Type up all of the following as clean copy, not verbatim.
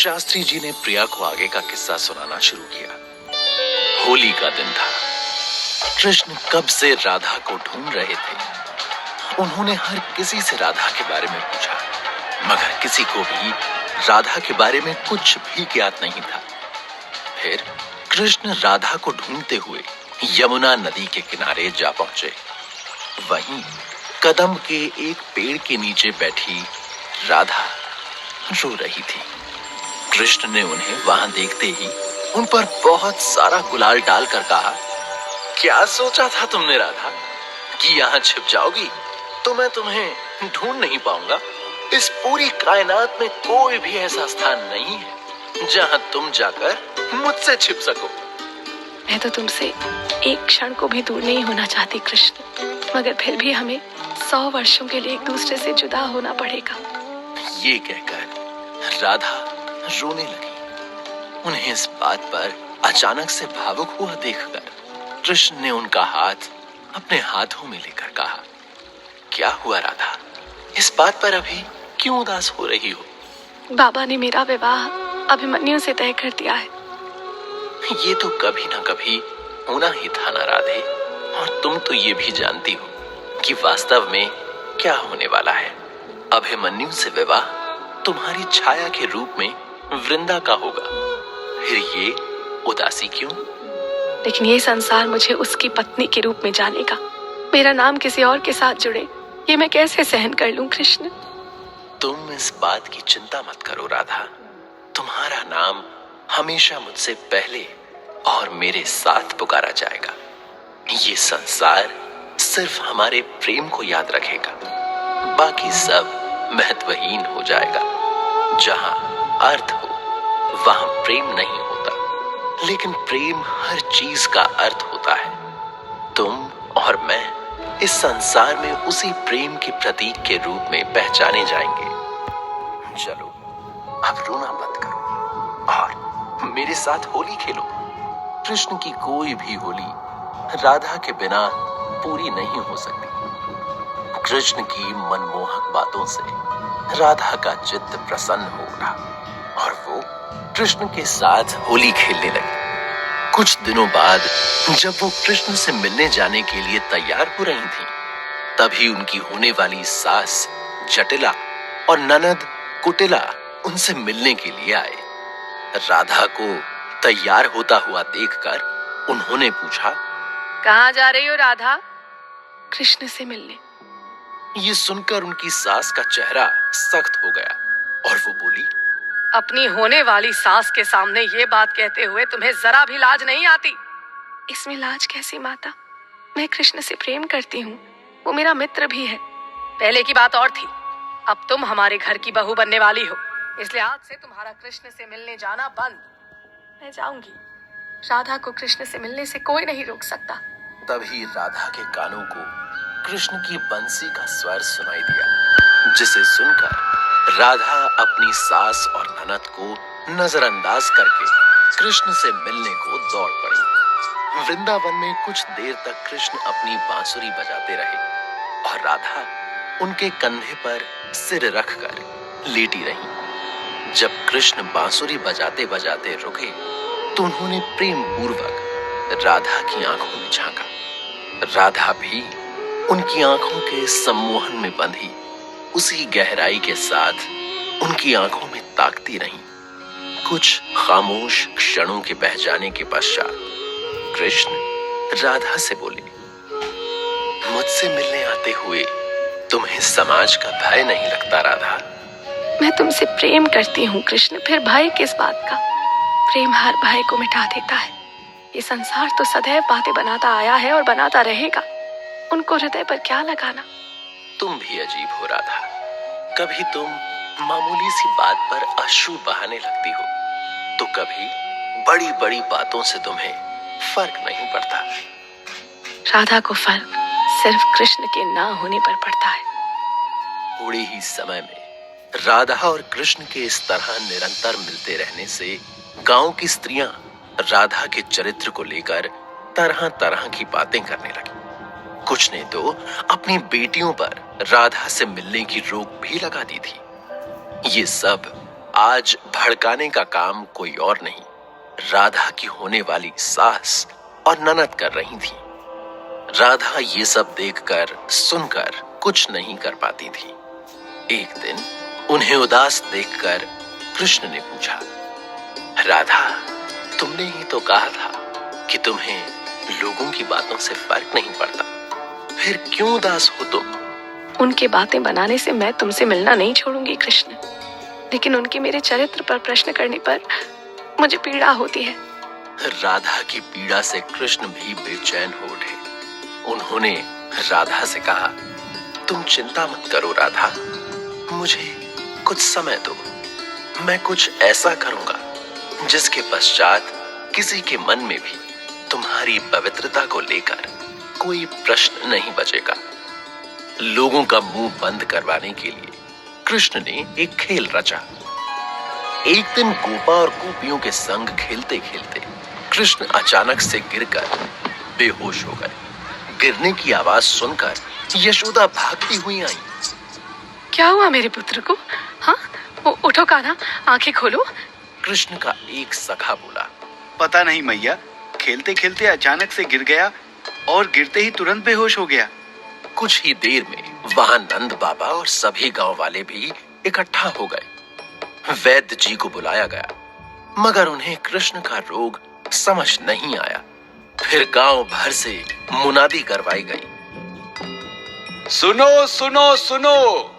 शास्त्री जी ने प्रिया को आगे का किस्सा सुनाना शुरू किया। होली का दिन था। कृष्ण कब से राधा को ढूंढ रहे थे। उन्होंने हर किसी से राधा के बारे में पूछा, मगर किसी को भी राधा के बारे में कुछ भी ज्ञात नहीं था। फिर कृष्ण राधा को ढूंढते हुए यमुना नदी के किनारे जा पहुंचे। वहीं कदम के एक पेड़ के नीचे बैठी राधा रो रही थी। कृष्ण ने उन्हें वहां देखते ही उन पर बहुत सारा गुलाल डालकर कहा, क्या सोचा था तुमने राधा कि यहां छिप जाओगी? तो मैं तुम्हें ढूंढ नहीं पाऊंगा। इस पूरी कायनात में कोई भी ऐसा स्थान नहीं है जहां तुम जाकर मुझसे छिप सको। मैं तो तुमसे एक क्षण को भी दूर नहीं होना चाहती कृष्ण, मगर फिर भी हमें 100 वर्षों के लिए एक दूसरे से जुदा होना पड़ेगा। ये कहकर राधा रोने लगी। उन्हें इस बात पर अचानक से भावुक हुआ देखकर कृष्ण ने उनका हाथ अपने हाथों में लेकर कहा, क्या हुआ राधा? इस बात पर अभी क्यों उदास हो रही हो? बाबा ने मेरा विवाह अभिमन्यु से तय कर दिया है। ये तो कभी ना कभी होना ही था ना राधे, और तुम तो ये भी जानती हो कि वास्तव में क्या होने वाला है। अभिमन्यु से विवाह तुम्हारी छाया के रूप में वृंदा का होगा। फिर ये उदासी क्यों? लेकिन ये संसार मुझे उसकी पत्नी के रूप में जानेगा। मेरा नाम किसी और के साथ जुड़े, ये मैं कैसे सहन कर लूं कृष्ण? तुम इस बात की चिंता मत करो राधा। तुम्हारा नाम हमेशा मुझसे पहले और मेरे साथ पुकारा जाएगा। ये संसार सिर्फ हमारे प्रेम को याद रखेगा, बाकी सब महत्वहीन हो जाएगा। जहां अर्थ हो वहां प्रेम नहीं होता, लेकिन प्रेम हर चीज का अर्थ होता है। तुम और मैं इस संसार में उसी प्रेम के प्रतीक के रूप में पहचाने जाएंगे। चलो अब रोना बंद करो और मेरे साथ होली खेलो। कृष्ण की कोई भी होली राधा के बिना पूरी नहीं हो सकती। कृष्ण की मनमोहक बातों से राधा का चित्त प्रसन्न हो उठा और वो कृष्ण के साथ होली खेलने लगी। कुछ दिनों बाद जब वो कृष्ण से मिलने जाने के लिए तैयार हो रही थीं, तभी उनकी होने वाली सास जटिला और ननद कुटिला उनसे मिलने के लिए आए। राधा को तैयार होता हुआ देखकर उन्होंने पूछा, कहाँ जा रही हो राधा? कृष्ण से मिलने। ये सुनकर उनकी सास का चेहरा सख्त हो गया और वो बोली, अपनी होने वाली सास के सामने ये बात कहते हुए तुम्हें जरा भी लाज नहीं आती? इसमें लाज कैसी माता? मैं कृष्ण से प्रेम करती हूँ, वो मेरा मित्र भी है। पहले की बात और थी, अब तुम हमारे घर की बहू बनने वाली हो, इसलिए आज से तुम्हारा कृष्ण से मिलने जाना बंद। मैं जाऊंगी, राधा को कृष्ण से मिलने से कोई नहीं रोक सकता। तभी राधा के कानों को कृष्ण की बंसी का स्वर सुनाई दिया, जिसे सुनकर राधा अपनी सास और ननद को नजरअंदाज करके कृष्ण से मिलने को दौड़ पड़ी। वृंदावन में कुछ देर तक कृष्ण अपनी बांसुरी बजाते रहे और राधा उनके कंधे पर सिर रखकर लेटी रही। जब कृष्ण बांसुरी बजाते बजाते रुके तो उन्होंने प्रेम पूर्वक राधा की आंखों में झांका। राधा भी उनकी आंखों के सम्मोहन में बंधी उसी गहराई के साथ उनकी आंखों में ताकती रही। कुछ खामोश क्षणों के बह जाने के पश्चात कृष्ण राधा से बोले, मुझसे मिलने आते हुए तुम्हें समाज का भय नहीं लगता राधा? मैं तुमसे प्रेम करती हूँ कृष्ण, फिर भय किस बात का? प्रेम हर भय को मिटा देता है। ये संसार तो सदैव बातें बनाता आया है और बनाता रहेगा, उनको हृदय पर क्या लगाना? तुम भी अजीब हो राधा। कभी तुम मामूली सी बात पर अश्रु बहाने लगती हो, तो कभी बड़ी बड़ी बातों से तुम्हें फर्क नहीं पड़ता। राधा को फर्क सिर्फ कृष्ण के ना होने पर पड़ता है। थोड़े ही समय में राधा और कृष्ण के इस तरह निरंतर मिलते रहने से गांव की स्त्रियां राधा के चरित्र को लेकर तरह तरह की बातें करने लगी। कुछ ने तो अपनी बेटियों पर राधा से मिलने की रोक भी लगा दी थी। ये सब आज भड़काने का काम कोई और नहीं, राधा की होने वाली सास और ननद कर रही थी। राधा ये सब देखकर सुनकर कुछ नहीं कर पाती थी। एक दिन उन्हें उदास देखकर कृष्ण ने पूछा, राधा, तुमने ही तो कहा था कि तुम्हें लोगों की बातों से फर्क नहीं पड़ता, फिर क्यों उदास हो तुम? उनकी बातें बनाने से मैं तुमसे मिलना नहीं छोड़ूंगी कृष्ण, लेकिन उनके मेरे चरित्र पर प्रश्न करने पर मुझे पीड़ा होती है। राधा की पीड़ा से कृष्ण भी बेचैन हो उठे। उन्होंने राधा से कहा, तुम चिंता मत करो राधा, मुझे कुछ समय दो। मैं कुछ ऐसा करूंगा जिसके पश्चात किसी के मन में भी तुम्हारी पवित्रता को लेकर कोई प्रश्न नहीं बचेगा। लोगों का मुंह बंद करवाने के लिए कृष्ण ने एक खेल रचा। एक दिन गोपा और गोपियों के संग खेलते खेलते कृष्ण अचानक से गिरकर बेहोश हो गए। गिरने की आवाज सुनकर यशोदा भागती हुई आई। क्या हुआ मेरे पुत्र को? हाँ, उठो कान्हा, आंखें खोलो। कृष्ण का एक सखा बोला, पता नहीं मैया, खेलते खेलते अचानक से गिर गया और गिरते ही तुरंत बेहोश हो गया। कुछ ही देर में वहां नंद बाबा और सभी गांव वाले भी इकट्ठा हो गए। वैद्य जी को बुलाया गया, मगर उन्हें कृष्ण का रोग समझ नहीं आया। फिर गांव भर से मुनादी करवाई गई। सुनो सुनो सुनो,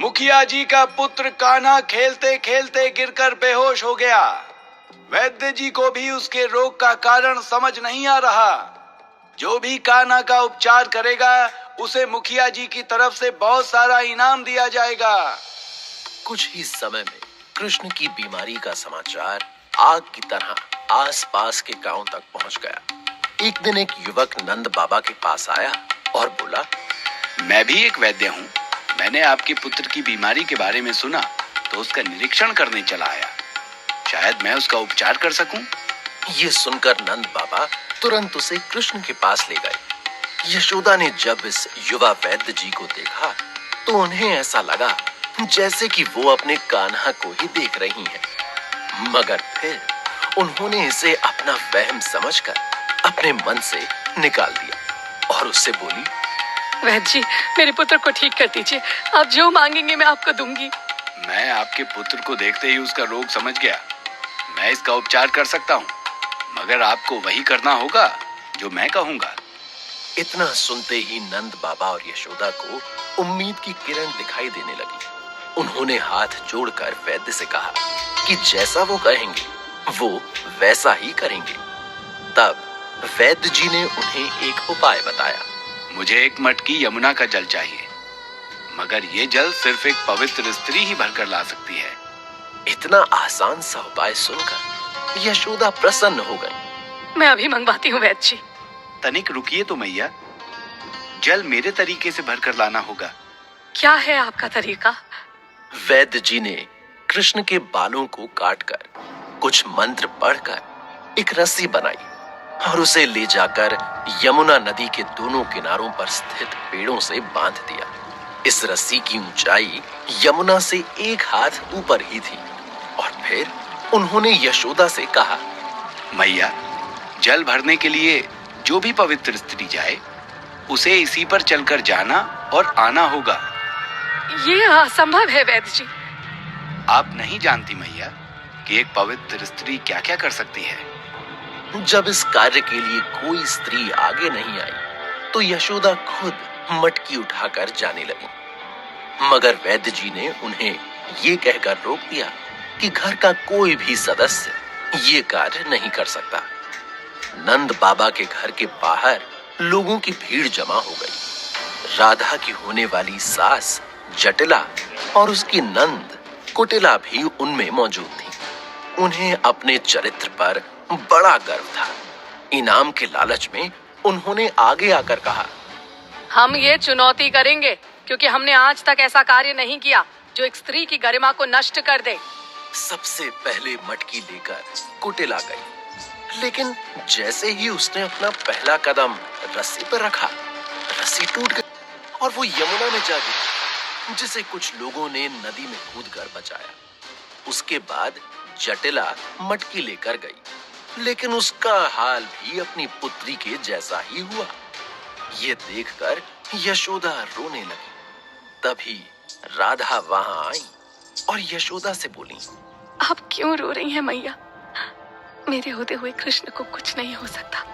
मुखिया जी का पुत्र कान्हा खेलते खेलते गिरकर बेहोश हो गया। वैद्य जी को भी उसके रोग का कारण समझ नहीं आ रहा। जो भी कान्हा का उपचार करेगा उसे मुखिया जी की तरफ से बहुत सारा इनाम दिया जाएगा। कुछ ही समय में कृष्ण की बीमारी का समाचार आग की तरह आसपास के गांव तक पहुंच गया। एक दिन एक युवक नंद बाबा के पास आया और बोला, मैं भी एक वैद्य हूँ। मैंने आपके पुत्र की बीमारी के बारे में सुना तो उसका निरीक्षण करने चला आया। शायद मैं उसका उपचार कर सकूं। ये सुनकर नंद बाबा तुरंत उसे कृष्ण के पास ले गए। यशोदा ने जब इस युवा वैद्य जी को देखा तो उन्हें ऐसा लगा जैसे कि वो अपने कान्हा को ही देख रही हैं। मगर फिर उन्होंने इसे अपना वहम समझकर अपने मन से निकाल दिया और उससे बोली, वैद्य जी, मेरे पुत्र को ठीक कर दीजिए। आप जो मांगेंगे मैं आपको दूंगी। मैं आपके पुत्र को देखते ही उसका रोग समझ गया। मैं इसका उपचार कर सकता हूँ, मगर आपको वही करना होगा जो मैं कहूँगा। इतना सुनते ही नंद बाबा और यशोदा को उम्मीद की किरण दिखाई देने लगी। उन्होंने हाथ जोड़कर वैद्य से कहा कि जैसा वो कहेंगे वो वैसा ही करेंगे। तब वैद्य जी ने उन्हें एक उपाय बताया। मुझे एक मटकी यमुना का जल चाहिए, मगर ये जल सिर्फ एक पवित्र स्त्री ही भरकर ला सकती है। इतना आसान सा उपाय सुनकर यशोदा प्रसन्न हो गई। मैं अभी मंगवाती हूँ वैद्य जी। तनिक रुकिए तो मैया, जल मेरे तरीके से भरकर लाना होगा। क्या है आपका तरीका? वैद्य जी ने कृष्ण के बालों को काटकर कुछ मंत्र पढ़कर एक रस्सी बनाई और उसे ले जाकर यमुना नदी के दोनों किनारों पर स्थित पेड़ों से बांध दिया। इस रस्सी की ऊंचाई यमुना से एक हाथ ऊपर ही थी। और फिर उन्होंने यशोदा से कहा, मैया, जल भरने के लिए जो भी पवित्र स्त्री जाए उसे इसी पर चलकर जाना और आना होगा। ये असंभव है वैद्य जी। आप नहीं जानती मैया कि एक पवित्र स्त्री क्या क्या कर सकती है। जब इस कार्य के लिए कोई स्त्री आगे नहीं आई तो यशोदा खुद मटकी उठाकर जाने लगी। मगर वैद्य जी ने उन्हें ये कहकर रोक दिया कि घर का कोई भी सदस्य ये कार्य नहीं कर सकता। नंद बाबा के घर के बाहर लोगों की भीड़ जमा हो गई। राधा की होने वाली सास जटिला और उसकी नंद कुटिला भी उनमें मौजूद थी। उन्हें अपने चरित्र पर बड़ा गर्व था। इनाम के लालच में उन्होंने आगे आकर कहा, हम ये चुनौती करेंगे क्योंकि हमने आज तक ऐसा कार्य नहीं किया जो एक स्त्री की गरिमा को नष्ट कर दे। सबसे पहले मटकी लेकर कुटिला गई, लेकिन जैसे ही उसने अपना पहला कदम रस्सी पर रखा, रस्सी टूट गई और वो यमुना में जा गिरी, जिसे कुछ लोगों ने नदी में कूदकर बचाया। उसके बाद जटिला मटकी लेकर गई, लेकिन उसका हाल भी अपनी पुत्री के जैसा ही हुआ। ये देखकर यशोदा रोने लगी। तभी राधा वहां आई और यशोदा से बोली, आप क्यों रो रही हैं मैया? मेरे होते हुए कृष्ण को कुछ नहीं हो सकता।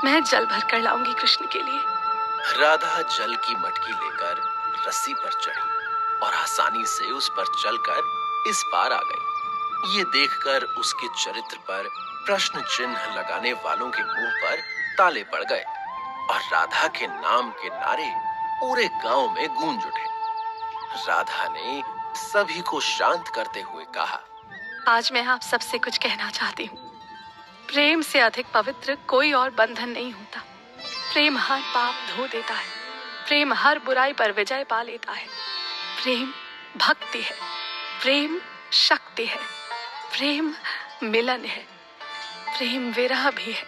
मैं जल भर कर लाऊंगी कृष्ण के लिए। राधा जल की मटकी लेकर रस्सी पर चढ़ी और आसानी से उस पर चलकर इस पार आ गई। ये देखकर उसके चरित्र पर प्रश्न चिन्ह लगाने वालों के मुंह पर ताले पड़ गए और राधा के नाम के नारे पूरे गांव में गूंज उठे। राधा ने सभी को शांत करते हुए कहा, आज मैं आप सबसे कुछ कहना चाहती हूँ। प्रेम से अधिक पवित्र कोई और बंधन नहीं होता। प्रेम हर पाप धो देता है। प्रेम हर बुराई पर विजय पा लेता है। प्रेम भक्ति है। प्रेम शक्ति है। प्रेम मिलन है। प्रेम विरह भी है।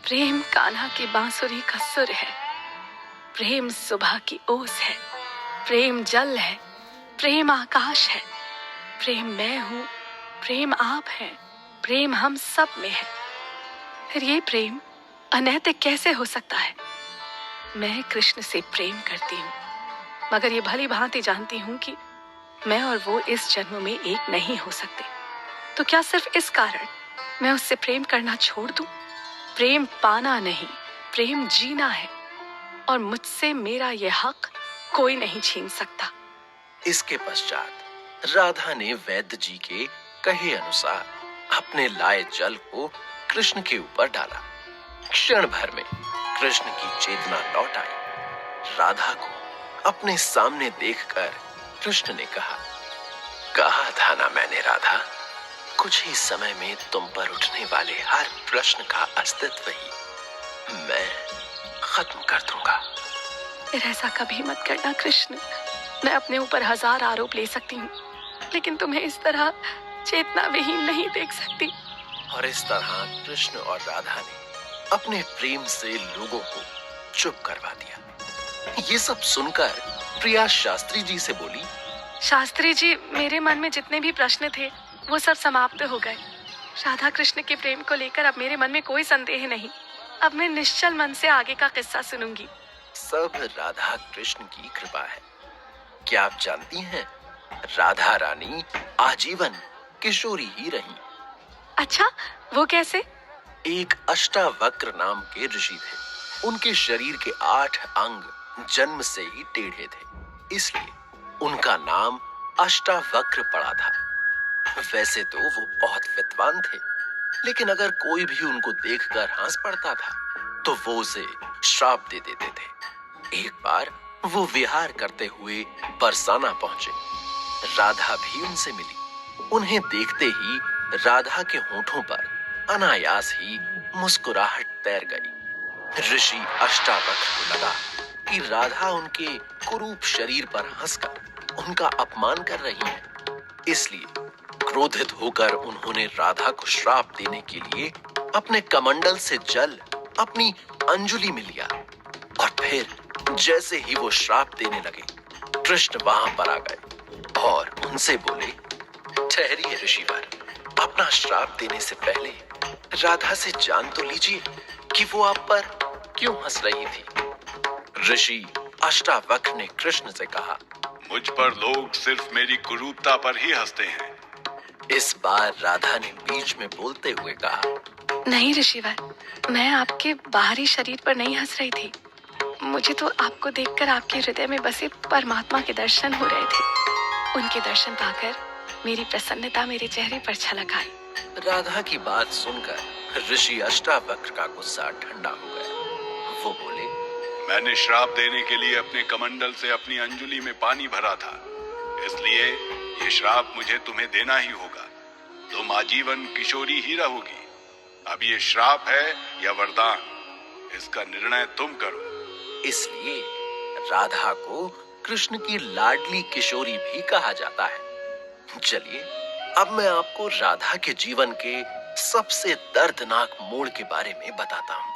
प्रेम कान्हा की बांसुरी का सुर है। प्रेम सुबह की ओस है। प्रेम जल है। प्रेम आकाश है। प्रेम मैं हूँ। प्रेम आप हैं। प्रेम हम सब में है। फिर ये प्रेम अनैतिक कैसे हो सकता है? मैं कृष्ण से प्रेम करती हूँ, मगर ये भली भांति जानती हूँ कि मैं और वो इस जन्म में एक नहीं हो सकते। तो क्या सिर्फ इस कारण मैं उससे प्रेम करना छोड़ दूं? प्रेम पाना नहीं, प्रेम जीना है, और मुझसे मेरा यह हक कोई नहीं छीन सकता। इसके पश्चात राधा ने वैद्य जी के कहे अनुसार अपने लाए जल को कृष्ण के ऊपर डाला। क्षण भर में कृष्ण की चेतना लौट आई। राधा को अपने सामने देखकर कृष्ण ने कहा था ना मैंने राधा, कुछ ही समय में तुम पर उठने वाले हर प्रश्न का अस्तित्व ही मैं खत्म कर दूंगा। फिर ऐसा कभी मत करना कृष्ण। मैं अपने ऊपर 1000 आरोप ले सकती हूँ, लेकिन तुम्हें इस तरह चेतना विहीन नहीं देख सकती। और इस तरह कृष्ण और राधा ने अपने प्रेम से लोगों को चुप करवा दिया। ये सब सुनकर प्रिया शास्त्री जी से बोली, शास्त्री जी, मेरे मन में जितने भी प्रश्न थे वो सब समाप्त हो गए। राधा कृष्ण के प्रेम को लेकर अब मेरे मन में कोई संदेह नहीं। अब मैं निश्चल मन से आगे का किस्सा सुनूंगी। सब राधा कृष्ण की कृपा है। क्या आप जानती हैं, राधा रानी आजीवन किशोरी ही रही। अच्छा, वो कैसे? एक अष्टावक्र नाम के ऋषि थे। उनके शरीर के 8 अंग जन्म से ही टेढ़े थे, इसलिए उनका नाम अष्टावक्र पड़ा था। वैसे तो वो बहुत विद्वान थे, लेकिन अगर कोई भी उनको देखकर हंस पड़ता था तो वो उसे श्राप दे देते थे। एक बार वो विहार करते हुए बरसाना पहुंचे। राधा भी उनसे मिली। उन्हें देखते ही राधा के होठों पर अनायास ही मुस्कुराहट तैर गई। ऋषि अष्टावक्र को लगा कि राधा उनके कुरूप शरीर पर हंसकर उनका अपमान कर रही है, इसलिए क्रोधित होकर उन्होंने राधा को श्राप देने के लिए अपने कमंडल से जल अपनी अंजुलि में लिया, और फिर जैसे ही वो श्राप देने लगे, कृष्ण वहां पर आ गए और उनसे बोले, ठहरिए ऋषिवर, अपना श्राप देने से पहले राधा से जान तो लीजिए कि वो आप पर क्यों हंस रही थी। ऋषि अष्टावक्र ने कृष्ण से कहा, मुझ पर लोग सिर्फ मेरी कुरूपता पर ही हंसते हैं। इस बार राधा ने बीच में बोलते हुए कहा, नहीं ऋषिवर, मैं आपके बाहरी शरीर पर नहीं हंस रही थी। मुझे तो आपको देखकर आपके हृदय में बसे परमात्मा के दर्शन हो रहे थे। उनके दर्शन पाकर मेरी प्रसन्नता मेरे चेहरे पर छलक आई। राधा की बात सुनकर ऋषि अष्टावक्र का गुस्सा ठंडा हो गया। वो बोले, मैंने श्राप देने के लिए अपने कमंडल से अपनी अंजुलि में पानी भरा था, इसलिए ये श्राप मुझे तुम्हें देना ही होगा। तुम आजीवन किशोरी ही रहोगी। अब ये श्राप है या वरदान, इसका निर्णय तुम करो। इसलिए राधा को कृष्ण की लाडली किशोरी भी कहा जाता है। चलिए अब मैं आपको राधा के जीवन के सबसे दर्दनाक मोड़ के बारे में बताता हूँ।